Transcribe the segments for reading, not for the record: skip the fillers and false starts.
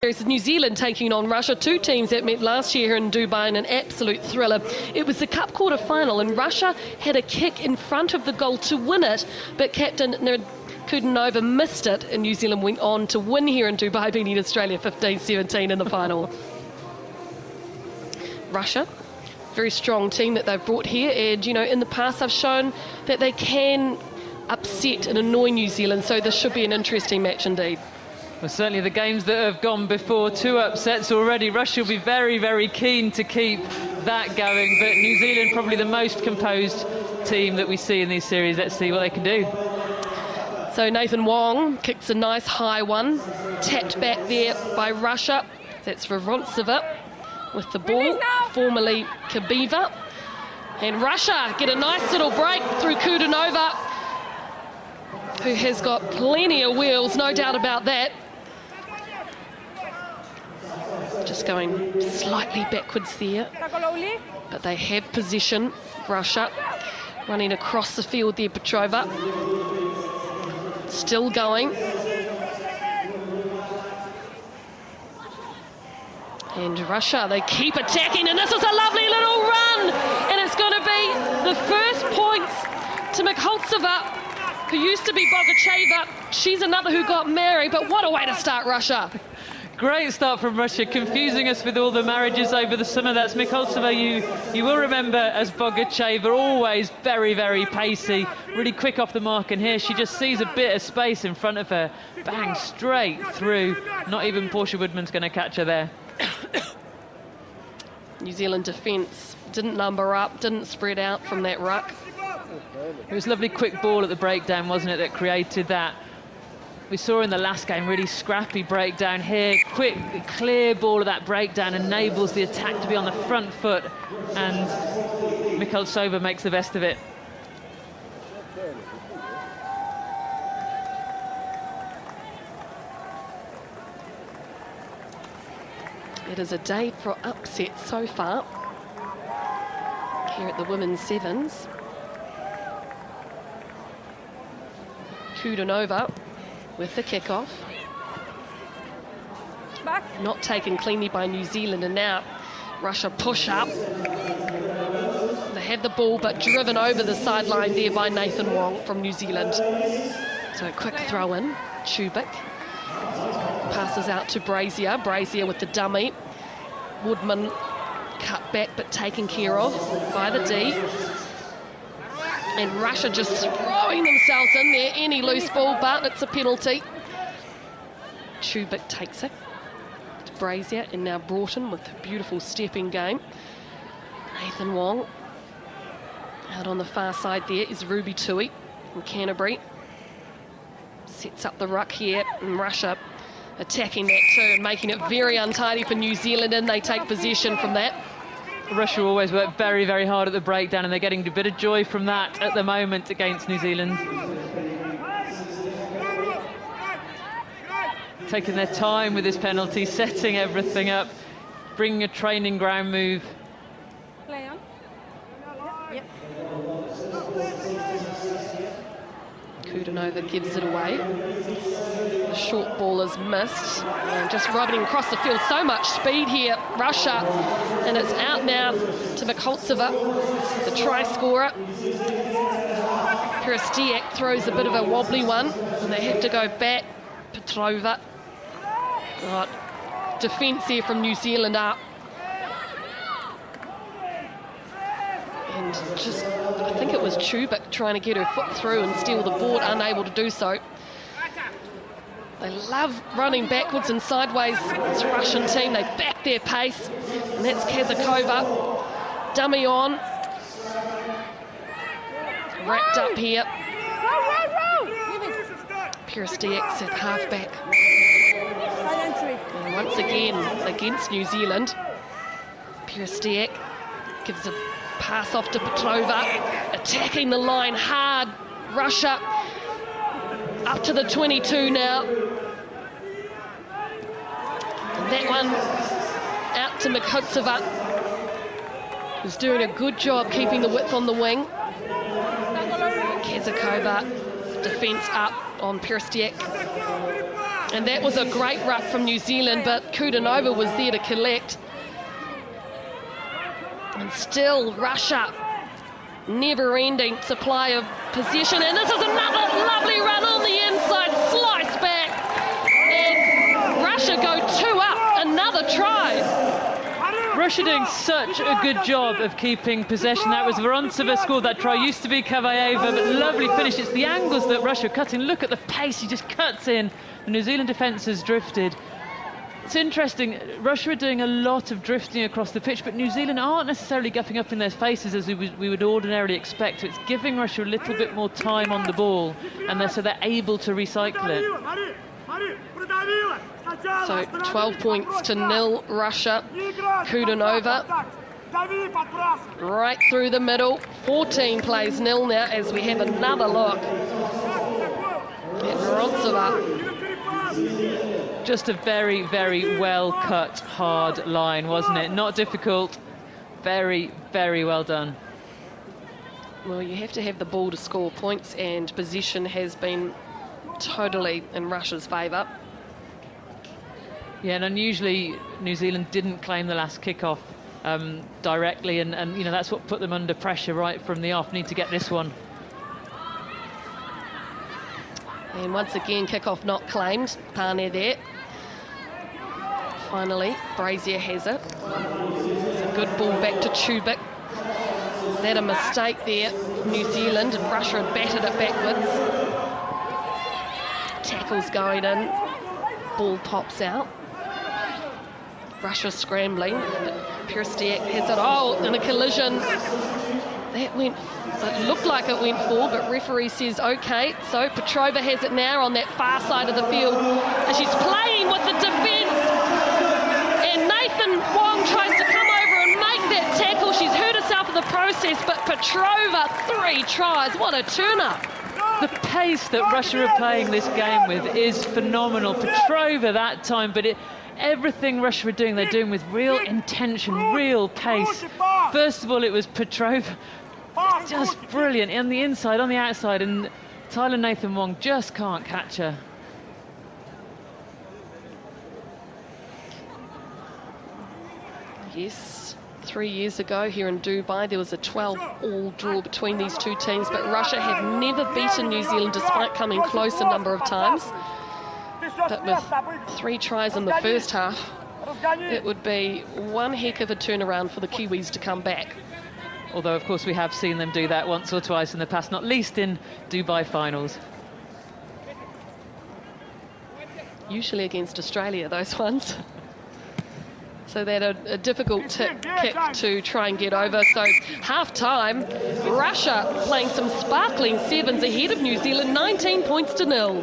It's New Zealand taking on Russia, two teams that met last year here in Dubai in an absolute thriller. It was the Cup quarter-final and Russia had a kick in front of the goal to win it, but captain Kudanova missed it and New Zealand went on to win here in Dubai, beating Australia 15-17 in the final. Russia, very strong team that they've brought here, and you know, in the past they've shown that they can upset and annoy New Zealand, so this should be an interesting match indeed. Well, certainly the games that have gone before, 2 upsets already. Russia will be very, very keen to keep that going, but New Zealand probably the most composed team that we see in these series. Let's see what they can do. So Nathan Wong kicks a nice high one, tapped back there by Russia. That's Vronsova with the ball, formerly Kabiva. And Russia get a nice little break through Kudanova, who has got plenty of wheels, no doubt about that. Just going slightly backwards there, but they have position. Russia running across the field there, Petrova. Still going. And Russia, they keep attacking, and this is a lovely little run. And it's going to be the first points to Mikhaltseva, who used to be Bogacheva. She's another who got married, but what a way to start Russia. Great start from Russia, confusing us with all the marriages over the summer. That's Mikhaltseva, you will remember as Bogacheva, always very, very pacey, really quick off the mark, and here she just sees a bit of space in front of her, bang, straight through. Not even Portia Woodman's going to catch her there. New Zealand defence didn't number up, didn't spread out from that ruck. It was a lovely quick ball at the breakdown, wasn't it, that created that. We saw in the last game, really scrappy breakdown here. Quick, clear ball of that breakdown enables the attack to be on the front foot, and Mikhaltseva makes the best of it. It is a day for upsets so far here at the women's sevens. Kudanova with the kickoff. Back. Not taken cleanly by New Zealand, and now Russia push up. They have the ball, but driven over the sideline there by Nathan Wong from New Zealand. So a quick throw in. Chubik passes out to Brazier. Brazier with the dummy. Woodman cut back, but taken care of by the D. And Russia just throwing themselves in there. Any loose ball, but it's a penalty. Chubik takes it to Brazier, and now Broughton with a beautiful stepping game. Nathan Wong. Out on the far side there is Ruby Tui from Canterbury. Sets up the ruck here, and Russia attacking that too and making it very untidy for New Zealand, and they take possession from that. Russia always work very, very hard at the breakdown, and they're getting a bit of joy from that at the moment against New Zealand. Taking their time with this penalty, setting everything up, bringing a training ground move. Play on. Yep. Kudanova gives it away. The short ball is missed, and just rubbing across the field. So much speed here, Russia, and it's out now to Mikhaltseva, the try scorer. Peristiak throws a bit of a wobbly one, and they have to go back. Petrova. Right. Defence here from New Zealand up. And just, I think it was Chubik trying to get her foot through and steal the board, unable to do so. They love running backwards and sideways. This Russian team, they back their pace. And that's Kazakova. Dummy on. Wrapped up here. Peristiak's at halfback. And once again, against New Zealand, Peristiak gives a pass off to Petrova. Attacking the line hard. Russia up to the 22 now. And that one out to Mikhaltseva, who's doing a good job keeping the width on the wing. Kazakova, defence up on Peristiak. And that was a great ruck from New Zealand, but Kudanova was there to collect. And still Russia, never-ending supply of possession. And this is another lovely run on the inside, slice back. And Russia go 2 up, another try. Russia doing such a good job of keeping possession. That was Vorontsova scored that try, used to be Kavaeva, but lovely finish. It's the angles that Russia are cutting. Look at the pace, he just cuts in. The New Zealand defence has drifted. It's interesting, Russia are doing a lot of drifting across the pitch, but New Zealand aren't necessarily gapping up in their faces as we would ordinarily expect. So it's giving Russia a little bit more time on the ball, and so they're able to recycle it. So 12 points to 0 Russia. Kudanova right through the middle. 14 plays 0 now as we have another look at Vorontsova. Just a very, very well cut, hard line, wasn't it? Not difficult. Very, very well done. Well, you have to have the ball to score points, and position has been totally in Russia's favour. Yeah, and unusually New Zealand didn't claim the last kickoff directly, and you know, that's what put them under pressure right from the off. Need to get this one. And once again, kickoff not claimed. Pane there. Finally, Brazier has it. It's a good ball back to Chubik. That a mistake there, New Zealand, and Russia had batted it backwards. Tackle's going in. Ball pops out. Russia scrambling. Pierstiak has it. Oh, in a collision. That went, it looked like it went forward, but referee says okay. So Petrova has it now on that far side of the field. And she's playing with the defence. And Nathan Wong tries to come over and make that tackle. She's hurt herself in the process, but Petrova, 3 tries. What a turn-up. The pace that Russia are playing this game with is phenomenal. Petrova that time, but everything Russia are doing, they're doing with real intention, real pace. First of all, it was Petrova. Just brilliant on the inside, on the outside, and Tyler Nathan Wong just can't catch her. Yes, 3 years ago here in Dubai, there was a 12-all draw between these two teams, but Russia have never beaten New Zealand despite coming close a number of times. But with 3 tries in the first half, it would be one heck of a turnaround for the Kiwis to come back. Although, of course, we have seen them do that once or twice in the past, not least in Dubai finals. Usually against Australia, those ones. So they're a difficult kick to try and get over. So half-time, Russia playing some sparkling sevens ahead of New Zealand, 19 points to 0.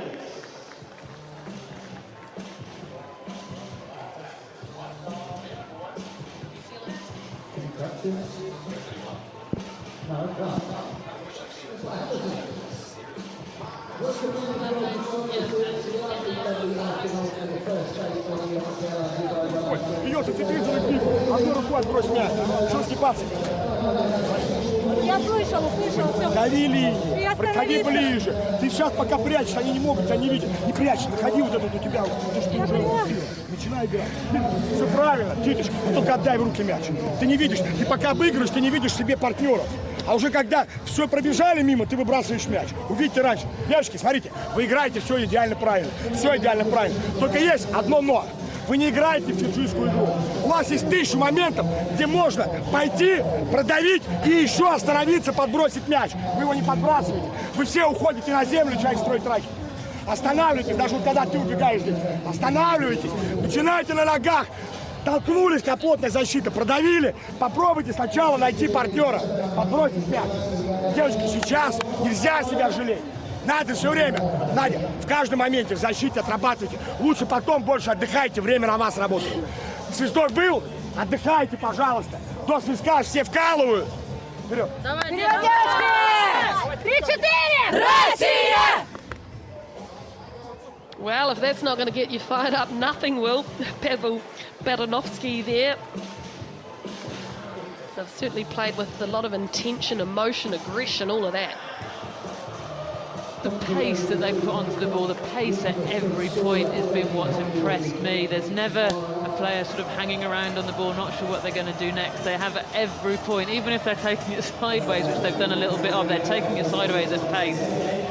Бьется, цепись за гриб, одну руку отбрось мяч. Что скипаться? Я слышала, все. Дави линию, проходи ближе. Ты сейчас пока прячешь, они не могут, тебя не видят. Не прячь, находи вот этот у тебя. Начинай играть. Все правильно, Титочка, только отдай в руки мяч. Ты не видишь, ты пока обыгрываешь, ты не видишь себе партнеров. А уже когда все пробежали мимо, ты выбрасываешь мяч. Увидите раньше. Девочки, смотрите, вы играете все идеально правильно. Все идеально правильно. Только есть одно но. Вы не играете в фиджийскую игру. У вас есть 1000 моментов, где можно пойти, продавить и еще остановиться, подбросить мяч. Вы его не подбрасываете. Вы все уходите на землю, начинаете строить траки. Останавливайтесь, даже вот когда ты убегаешь здесь. Останавливайтесь, начинайте на ногах. Толкнулись к плотной защите, продавили. Попробуйте сначала найти партнера, подбросить мяч. Девочки, сейчас нельзя себя жалеть. Надо все время, Надя, в каждом моменте в защите отрабатывайте. Лучше потом больше отдыхайте, время на вас работает. Свисток был? Отдыхайте, пожалуйста. До свистка все вкалывают. Вперед. Давай, девочки! 3-4! Россия! Well, if that's not going to get you fired up, nothing will. Pavel Baranovsky there. They've certainly played with a lot of intention, emotion, aggression, all of that. the pace that they put onto the ball, the pace at every point has been what's impressed me. There's never a player sort of hanging around on the ball, not sure what they're going to do next. They have at every point, even if they're taking it sideways, which they've done a little bit of, they're taking it sideways at pace,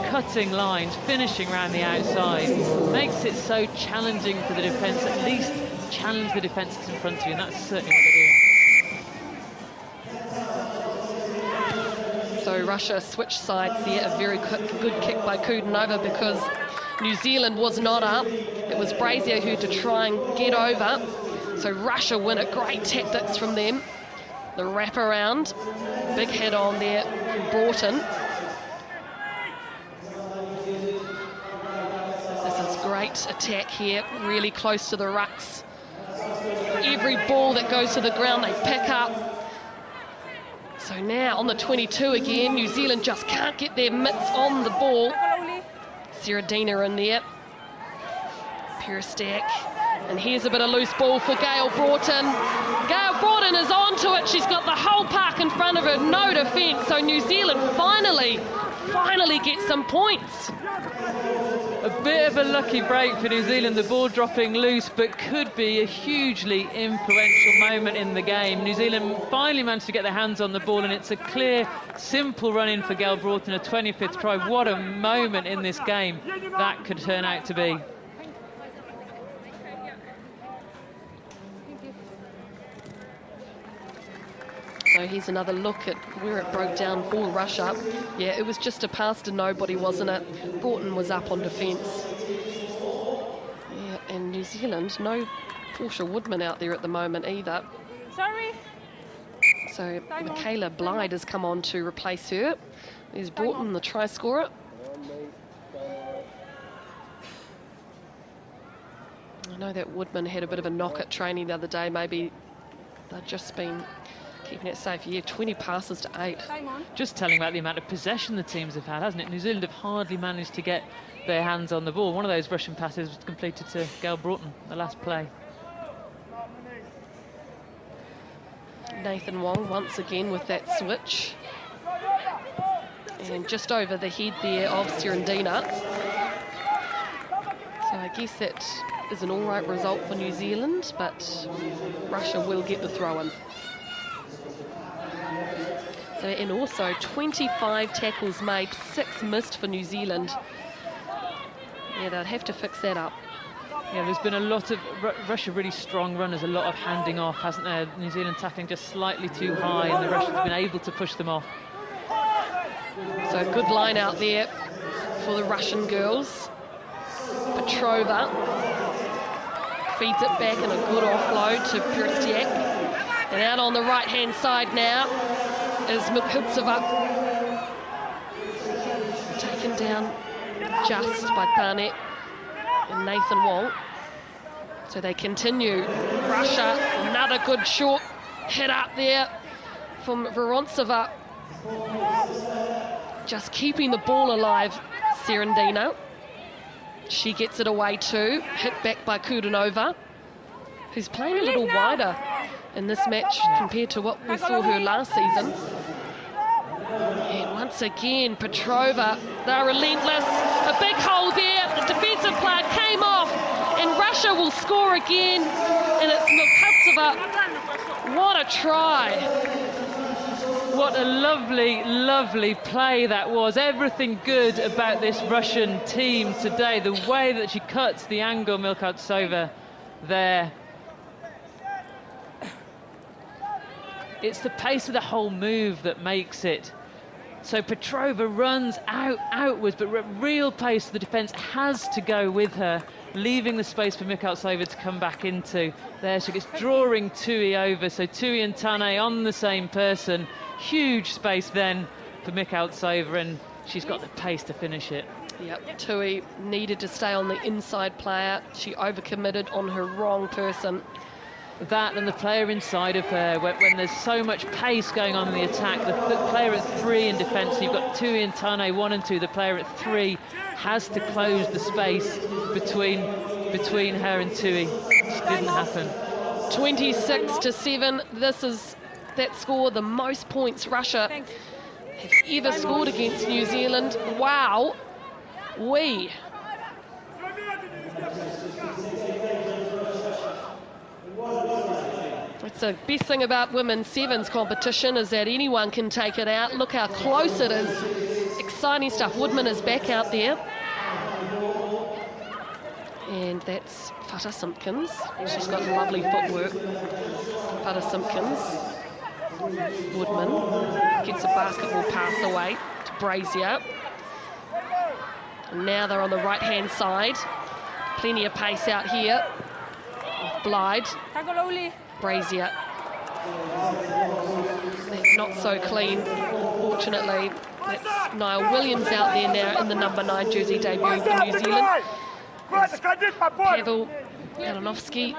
cutting lines, finishing around the outside. Makes it so challenging for the defence, at least challenge the defences in front of you, and that's certainly what they're doing. So Russia switched sides there, a very good kick by Kudenova because New Zealand was not up. It was Brazier who to try and get over. So Russia win it, great tactics from them. The wrap around, big head on there from Broughton. This is great attack here, really close to the rucks. Every ball that goes to the ground they pick up. So now on the 22 again, New Zealand just can't get their mitts on the ball. Siradina in there. Peristak. And here's a bit of loose ball for Gail Broughton. Gail Broughton is onto it. She's got the whole park in front of her, no defence. So New Zealand finally get some points. A bit of a lucky break for New Zealand, the ball dropping loose, but could be a hugely influential moment in the game. New Zealand finally managed to get their hands on the ball, and it's a clear, simple run-in for Gail Broughton, a 25th try. What a moment in this game that could turn out to be. So here's another look at where it broke down for Russia. Yeah, it was just a pass to nobody, wasn't it? Broughton was up on defence. Yeah, and New Zealand, no Portia Woodman out there at the moment either. Sorry. So Michaela Blyde has come on to replace her. There's Broughton, the try scorer. I know that Woodman had a bit of a knock at training the other day. Maybe they've just been keeping it safe. Yeah, 20 passes to 8. Just telling about the amount of possession the teams have had, hasn't it? New Zealand have hardly managed to get their hands on the ball. One of those Russian passes was completed to Gail Broughton, the last play. Nathan Wong once again with that switch. And just over the head there of Siradina. So I guess that is an all right result for New Zealand, but Russia will get the throw-in. So, and also 25 tackles made, 6 missed for New Zealand. Yeah, they'd have to fix that up. Yeah, there's been a lot of Russia really strong runners, a lot of handing off, hasn't there? New Zealand tackling just slightly too high, and the Russians have been able to push them off. So a good line out there for the Russian girls. Petrova feeds it back in a good offload to Peristak. And out on the right-hand side now is Mikhiltseva. Taken down just by Barnett and Nathan Wong. So they continue. Russia, another good short hit up there from Vorontseva. Just keeping the ball alive, Siradina. She gets it away too, hit back by Kudenova, who's playing a little wider in this match compared to what we saw her last season. And once again, Petrova, they're relentless. A big hole there, the defensive player came off, and Russia will score again, and it's Mikhiltseva. What a try. What a lovely, lovely play that was. Everything good about this Russian team today. The way that she cuts the angle, Mikhiltseva, there. It's the pace of the whole move that makes it. So Petrova runs outwards, but real pace, the defence has to go with her, leaving the space for Mikhiltseva to come back into. There she gets drawing Tui over, so Tui and Tane on the same person. Huge space then for Mikhiltseva, and she's got the pace to finish it. Yep, Tui needed to stay on the inside player. She overcommitted on her wrong person. That and the player inside of her, when there's so much pace going on in the attack, the player at 3 in defence, you've got Tui and Tane 1 and 2, the player at 3 has to close the space between her and Tui. It just didn't happen. 26-7, this is that score, the most points Russia have ever scored against New Zealand. Wow. Wee. It's the best thing about women's sevens competition is that anyone can take it out. Look how close it is. Exciting stuff. Woodman is back out there. And that's Fata Simpkins. She's got lovely footwork. Fata Simpkins. Woodman gets a basketball pass away to Brazier. And now they're on the right-hand side. Plenty of pace out here. Blythe. Brazier. That's not so clean, fortunately. That's Niall Williams out there now in the number 9 jersey debuting for New Zealand. Pavel Jalanovski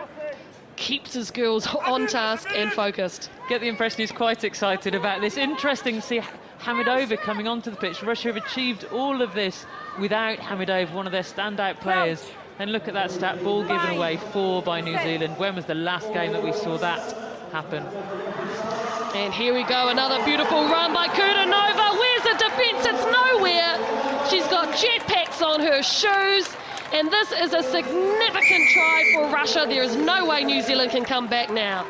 keeps his girls on task and focused. Get the impression he's quite excited about this. Interesting to see Hamidova coming onto the pitch. Russia have achieved all of this without Hamidova, one of their standout players. And look at that stat, ball given away, 4 by New Zealand. When was the last game that we saw that happen? And here we go, another beautiful run by Kudanova. Where's the defence? It's nowhere. She's got jetpacks on her shoes. And this is a significant try for Russia. There is no way New Zealand can come back now.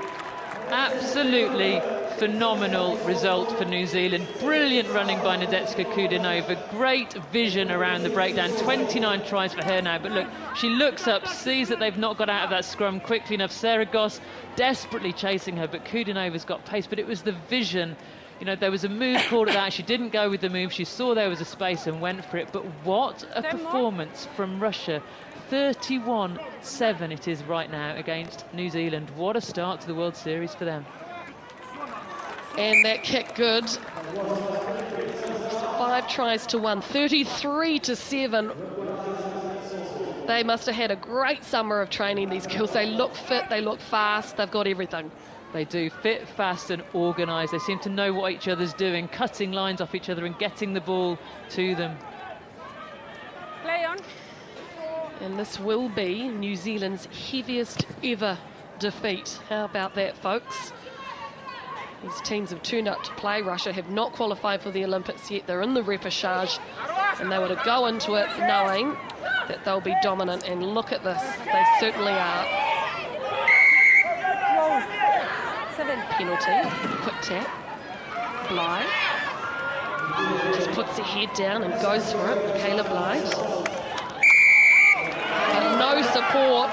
Absolutely phenomenal result for New Zealand. Brilliant running by Nadezhda Kudanova. Great vision around the breakdown. 29 tries for her now. But look, she looks up, sees that they've not got out of that scrum quickly enough. Sarah Goss desperately chasing her, but Kudanova's got pace. But it was the vision. You know, there was a move called at that. She didn't go with the move. She saw there was a space and went for it. But what a performance from Russia. 31-7 it is right now against New Zealand. What a start to the World Series for them. And that kick good. 5 tries to 1, 33-7. They must have had a great summer of training, these girls. They look fit, they look fast, they've got everything. They do, fit, fast and organised. They seem to know what each other's doing, cutting lines off each other and getting the ball to them. Play on. And this will be New Zealand's heaviest ever defeat. How about that, folks? These teams have turned up to play. Russia have not qualified for the Olympics yet. They're in the repechage, and they were to go into it knowing that they'll be dominant. And look at this, they certainly are. Penalty, quick tap. Blythe just puts her head down and goes for it. Michaela Blythe. But no support,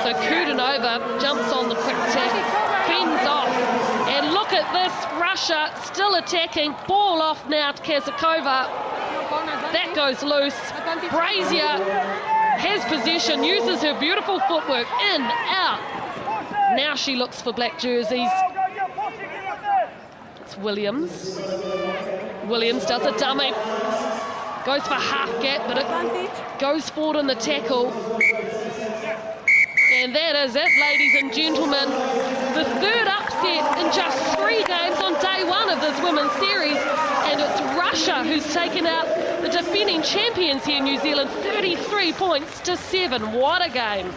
so Kudanova jumps on the quick tap, fends off. And look at this, Russia still attacking. Ball off now to Kazakova. That goes loose. Brazier has possession, uses her beautiful footwork, in, out. Now she looks for black jerseys. It's Williams. Williams does a dummy. Goes for half gap, but it goes forward in the tackle. And that is it, ladies and gentlemen. The third upset in just 3 games on day 1 of this women's series. And it's Russia who's taken out the defending champions here in New Zealand, 33 points to 7. What a game.